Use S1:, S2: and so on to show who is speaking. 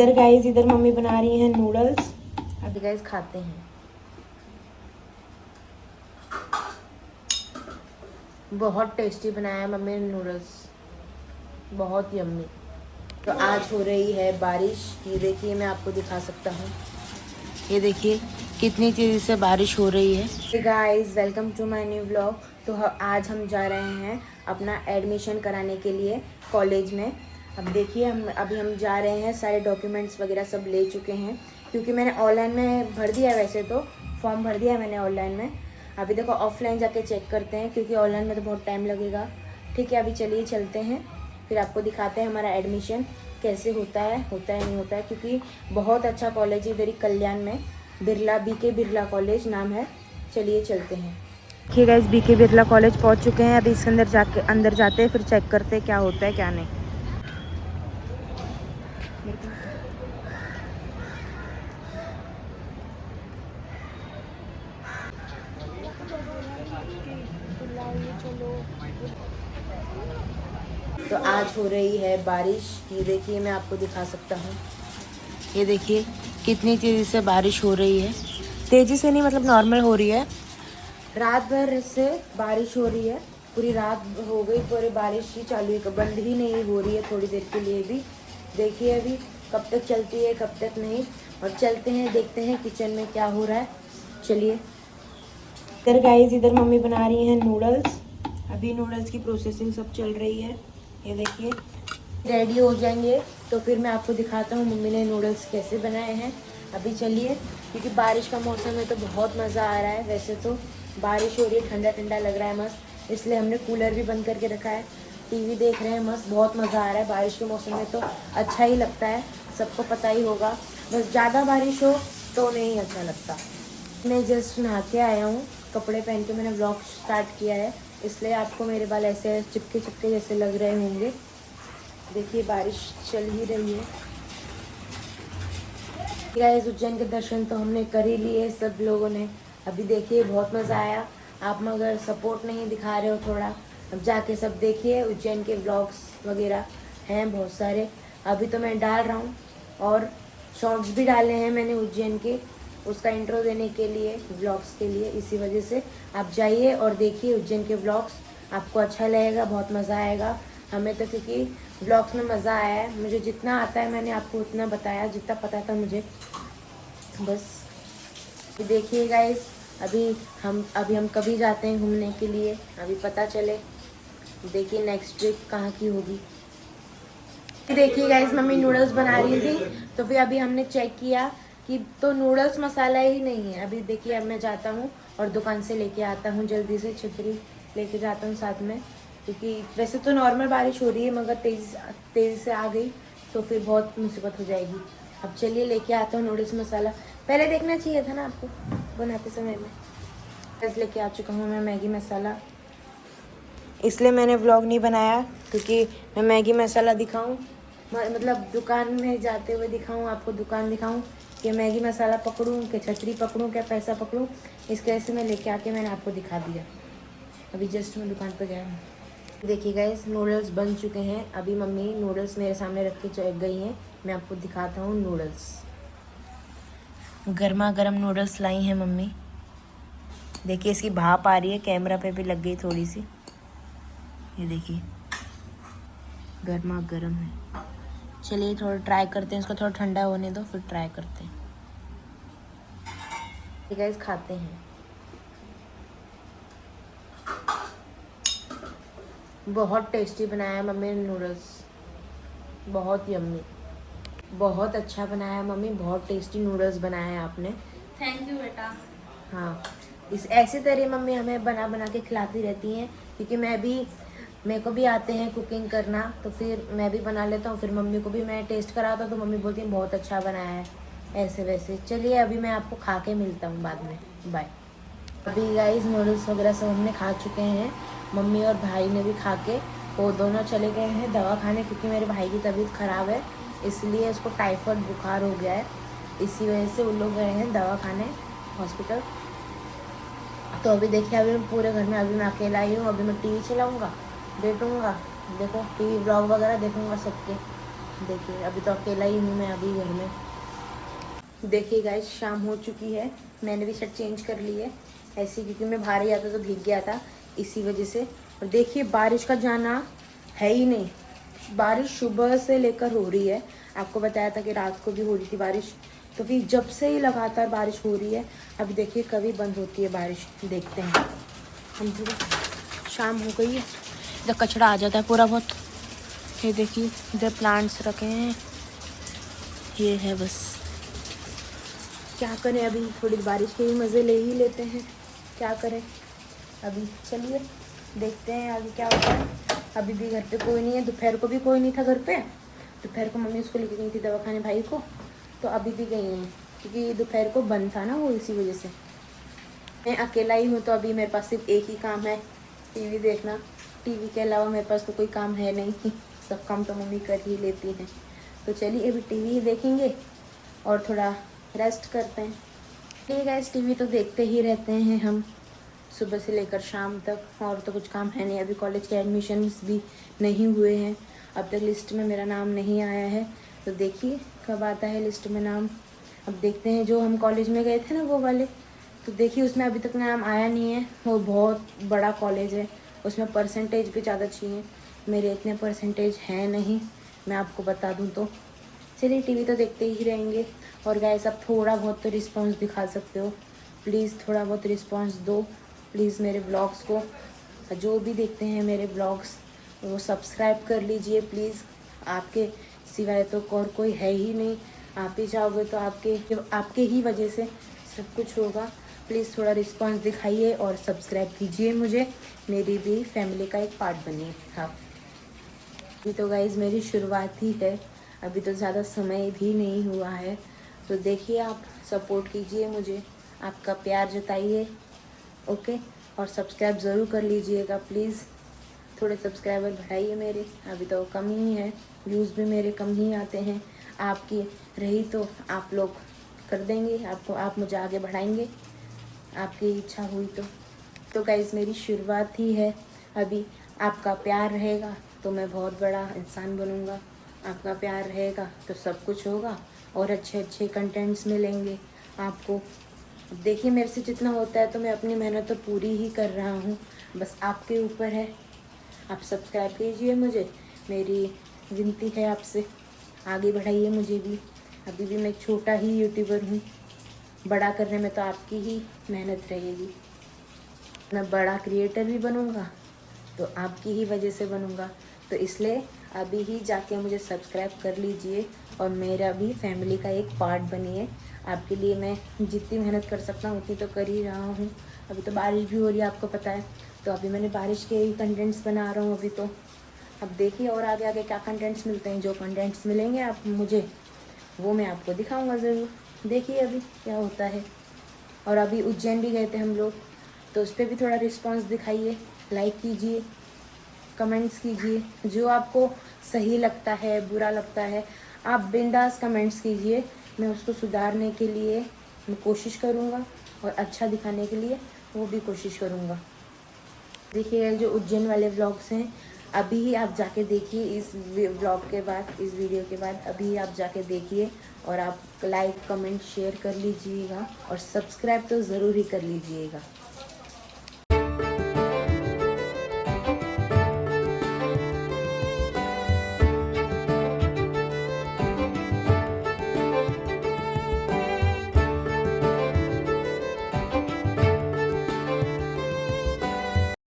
S1: इधर गाइस इधर मम्मी बना रही हैं नूडल्स। अभी गाइस खाते हैं। बहुत टेस्टी बनाया है मम्मी ने नूडल्स, बहुत यम्मी। तो आज हो रही है बारिश। ये देखिए मैं आपको दिखा सकता हूँ, ये देखिए कितनी तेज़ी से बारिश हो रही है। Hey guys, welcome to my new vlog. तो आज हम जा रहे हैं अपना एडमिशन कराने के लिए कॉलेज में। अब देखिए हम जा रहे हैं, सारे डॉक्यूमेंट्स वगैरह सब ले चुके हैं क्योंकि मैंने ऑनलाइन में भर दिया है। वैसे तो फॉर्म भर दिया है मैंने ऑनलाइन में। अभी देखो ऑफलाइन जाके चेक करते हैं क्योंकि ऑनलाइन में तो बहुत टाइम लगेगा। ठीक है, अभी चलिए चलते हैं, फिर आपको दिखाते हैं हमारा एडमिशन कैसे होता है नहीं होता है। क्योंकि बहुत अच्छा कॉलेज है इधर ही कल्याण में, बिरला BK बिरला कॉलेज नाम है। चलिए चलते हैं। देखिए गाइस, BK बिरला कॉलेज पहुंच चुके हैं। अभी इसके अंदर जाते हैं, फिर चेक करते हैं क्या होता है क्या नहीं। तो आज हो रही है बारिश। ये देखिए मैं आपको दिखा सकता हूँ, ये देखिए कितनी तेज़ी से बारिश हो रही है। तेज़ी से नहीं, मतलब नॉर्मल हो रही है। रात भर से बारिश हो रही है, पूरी रात हो गई, पूरी बारिश ही चालू है, बंद ही नहीं हो रही है थोड़ी देर के लिए भी। देखिए अभी कब तक चलती है कब तक नहीं। और चलते हैं, देखते हैं किचन में क्या हो रहा है। चलिए। इधर गाइस इधर मम्मी बना रही हैं नूडल्स। अभी नूडल्स की प्रोसेसिंग सब चल रही है। ये देखिए रेडी हो जाएंगे तो फिर मैं आपको दिखाता हूँ मम्मी ने नूडल्स कैसे बनाए हैं। अभी चलिए, क्योंकि बारिश का मौसम है तो बहुत मज़ा आ रहा है। वैसे तो बारिश हो रही है, ठंडा ठंडा लग रहा है मस्त, इसलिए हमने कूलर भी बंद करके रखा है। टीवी देख रहे हैं मस्त, बहुत मज़ा आ रहा है। बारिश के मौसम में तो अच्छा ही लगता है, सबको पता ही होगा। बस ज़्यादा बारिश हो तो नहीं अच्छा लगता। मैं जस्ट नहा के आया हूँ, कपड़े पहन के मैंने व्लॉग स्टार्ट किया है, इसलिए आपको मेरे बाल ऐसे चिपके चिपके जैसे लग रहे होंगे। देखिए बारिश चल ही रही है। गाइस, उज्जैन के दर्शन तो हमने कर ही लिए सब लोगों ने। अभी देखिए बहुत मज़ा आया। आप मगर सपोर्ट नहीं दिखा रहे हो थोड़ा, अब जाके सब देखिए। उज्जैन के व्लॉग्स वगैरह हैं बहुत सारे, अभी तो मैं डाल रहा हूँ, और शॉर्ट्स भी डाले हैं मैंने उज्जैन के, उसका इंट्रो देने के लिए, व्लॉग्स के लिए। इसी वजह से आप जाइए और देखिए उज्जैन के व्लॉग्स, आपको अच्छा लगेगा, बहुत मज़ा आएगा हमें तो। क्योंकि व्लॉग्स में मज़ा आया है, मुझे जितना आता है मैंने आपको उतना बताया, जितना पता था मुझे बस। देखिए गाइस, अभी हम कभी जाते हैं घूमने के लिए, अभी पता चले। देखिए नेक्स्ट ट्रिप कहाँ की होगी। देखिए गाइस, मम्मी नूडल्स बना रही थी तो फिर अभी हमने चेक किया कि तो नूडल्स मसाला ही नहीं है। अभी देखिए अब मैं जाता हूँ और दुकान से लेके आता हूँ, जल्दी से छतरी लेके जाता हूँ साथ में, क्योंकि वैसे तो नॉर्मल बारिश हो रही है मगर तेज़ी से आ गई तो फिर बहुत मुसीबत हो जाएगी। अब चलिए लेके आता हूँ नूडल्स मसाला। पहले देखना चाहिए था ना आपको बनाते समय में। बस लेके आ चुका हूँ मैं मैगी मसाला, इसलिए मैंने व्लॉग नहीं बनाया क्योंकि मैं मैगी मसाला दिखाऊं, मतलब दुकान में जाते हुए दिखाऊं, आपको दुकान दिखाऊं कि मैगी मसाला पकड़ूं कि छतरी पकड़ूं क्या पैसा पकड़ूं। इस वजह से मैं लेके आके मैंने आपको दिखा दिया। अभी जस्ट मैं दुकान पर गया हूँ। देखिए गाइस, नूडल्स बन चुके हैं। अभी मम्मी नूडल्स मेरे सामने रख के गई हैं, मैं आपको दिखाता हूँ नूडल्स। गर्मा गर्म नूडल्स लाई हैं मम्मी। देखिए इसकी भाप आ रही है, कैमरा पे भी लग गई थोड़ी सी। ये देखिए गर्मा गर्म है। चलिए थोड़ा ट्राई करते हैं, इसको थोड़ा ठंडा होने दो फिर ट्राई करते हैं। गाइस खाते हैं। बहुत टेस्टी बनाया है मम्मी ने नूडल्स, बहुत यम्मी, बहुत अच्छा बनाया है मम्मी, बहुत टेस्टी नूडल्स बनाया है आपने।
S2: थैंक यू बेटा।
S1: हाँ, इस ऐसी तरह मम्मी हमें बना बना के खिलाती रहती हैं, क्योंकि मेरे को भी आते हैं कुकिंग करना, तो फिर मैं भी बना लेता हूँ, फिर मम्मी को भी मैं टेस्ट कराता हूँ तो मम्मी बोलती है बहुत अच्छा बनाया है, ऐसे वैसे। चलिए अभी मैं आपको खा के मिलता हूँ बाद में, बाय। अभी गाइस नूडल्स वगैरह सब हमने खा चुके हैं, मम्मी और भाई ने भी खा के, वो दोनों चले गए हैं दवा खाने, क्योंकि मेरे भाई की तबीयत ख़राब है, इसलिए उसको टाइफाइड बुखार हो गया है, इसी वजह से उन लोग गए हैं दवा खाने हॉस्पिटल। तो अभी देखिए अभी मैं पूरे घर में, अभी मैं अकेला ही हूँ, अभी मैं टीवी चलाऊँगा, बैठूँगा, देखो टीवी ब्लॉग वगैरह देखूँगा सबके, देखिए अभी तो अकेला ही हूँ मैं अभी घर में। देखिए गाइस शाम हो चुकी है, मैंने भी शर्ट चेंज कर ली है ऐसे, क्योंकि मैं बाहर ही आता तो भीग गया था इसी वजह से। और देखिए बारिश का जाना है ही नहीं, बारिश सुबह से लेकर हो रही है। आपको बताया था कि रात को भी हो रही थी बारिश, तो फिर जब से ही लगातार बारिश हो रही है। अभी देखिए कभी बंद होती है बारिश, देखते हैं हम। पूरा शाम हो गई है, इधर कचरा आ जाता है पूरा बहुत। ये देखिए इधर प्लांट्स रखे हैं, ये है बस। क्या करें, अभी थोड़ी बारिश के भी मज़े ले ही लेते हैं, क्या करें अभी। चलिए देखते हैं आगे क्या होता है। अभी भी घर पे कोई नहीं है, दोपहर को भी कोई नहीं था घर पे। दोपहर को मम्मी उसको लेके गई थी दवाखाने भाई को, तो अभी भी गई हैं क्योंकि दोपहर को बंद था ना वो, इसी वजह से। मैं अकेला ही हूँ तो अभी मेरे पास सिर्फ एक ही काम है, टीवी देखना। टीवी के अलावा मेरे पास तो कोई काम है नहीं, सब काम तो मम्मी कर ही लेती हैं। तो चलिए अभी टीवी ही देखेंगे और थोड़ा रेस्ट करते हैं। ठीक है, इस टीवी तो देखते ही रहते हैं हम सुबह से लेकर शाम तक, और तो कुछ काम है नहीं। अभी कॉलेज के एडमिशन्स भी नहीं हुए हैं, अब तक लिस्ट में मेरा नाम नहीं आया है, तो देखिए कब आता है लिस्ट में नाम। अब देखते हैं, जो हम कॉलेज में गए थे ना वो वाले, तो देखिए उसमें अभी तक नाम आया नहीं है। वो बहुत बड़ा कॉलेज है, उसमें परसेंटेज भी ज़्यादा चाहिए, मेरे इतने परसेंटेज हैं नहीं, मैं आपको बता दूँ तो। चलिए टीवी तो देखते ही रहेंगे। और गाइस आप थोड़ा बहुत तो रिस्पॉन्स दिखा सकते हो, प्लीज़ थोड़ा बहुत रिस्पॉन्स दो प्लीज़ मेरे ब्लॉग्स को। जो भी देखते हैं मेरे ब्लॉग्स वो सब्सक्राइब कर लीजिए प्लीज़, आपके सिवाय तो और कोई है ही नहीं। आप ही चाहोगे तो आपके ही वजह से सब कुछ होगा। प्लीज़ थोड़ा रिस्पॉन्स दिखाइए और सब्सक्राइब कीजिए मुझे, मेरी भी फैमिली का एक पार्ट बनिए आप। अभी तो गाइज़ मेरी शुरुआत ही है, अभी तो ज़्यादा समय भी नहीं हुआ है, तो देखिए आप सपोर्ट कीजिए मुझे, आपका प्यार जताइए, ओके। और सब्सक्राइब ज़रूर कर लीजिएगा प्लीज़, थोड़े सब्सक्राइबर बढ़ाइए मेरे, अभी तो कम ही है, व्यूज़ भी मेरे कम ही आते हैं। आपकी रही तो आप लोग कर देंगे, आप मुझे आगे बढ़ाएंगे, आपकी इच्छा हुई तो गाइज़ मेरी शुरुआत ही है अभी। आपका प्यार रहेगा तो मैं बहुत बड़ा इंसान बनूंगा, आपका प्यार रहेगा तो सब कुछ होगा और अच्छे अच्छे कंटेंट्स मिलेंगे आपको। अब देखिए मेरे से जितना होता है तो मैं अपनी मेहनत तो पूरी ही कर रहा हूँ, बस आपके ऊपर है। आप सब्सक्राइब कीजिए मुझे, मेरी विनती है आपसे, आगे बढ़ाइए मुझे भी। अभी भी मैं छोटा ही यूट्यूबर हूँ, बड़ा करने में तो आपकी ही मेहनत रहेगी। मैं बड़ा क्रिएटर भी बनूँगा तो आपकी ही वजह से बनूँगा, तो इसलिए अभी ही जाके मुझे सब्सक्राइब कर लीजिए और मेरा भी फैमिली का एक पार्ट बनिए। आपके लिए मैं जितनी मेहनत कर सकता हूँ उतनी तो कर ही रहा हूँ। अभी तो बारिश भी हो रही है आपको पता है, तो अभी मैंने बारिश के ही कंटेंट्स बना रहा हूँ अभी तो। अब देखिए और आगे आगे क्या कंटेंट्स मिलते हैं, जो कंटेंट्स मिलेंगे आप मुझे वो मैं आपको दिखाऊँगा ज़रूर, देखिए अभी क्या होता है। और अभी उज्जैन भी गए थे हम लोग, तो उस पर भी थोड़ा रिस्पॉन्स दिखाइए, लाइक कीजिए, कमेंट्स कीजिए, जो आपको सही लगता है बुरा लगता है आप बिंदास कमेंट्स कीजिए, मैं उसको सुधारने के लिए मैं कोशिश करूँगा और अच्छा दिखाने के लिए वो भी कोशिश करूँगा। देखिए जो उज्जैन वाले व्लॉग्स हैं अभी ही आप जाके देखिए, इस व्लॉग के बाद, इस वीडियो के बाद अभी आप जाके देखिए और आप लाइक कमेंट शेयर कर लीजिएगा और सब्सक्राइब तो ज़रूर ही कर लीजिएगा।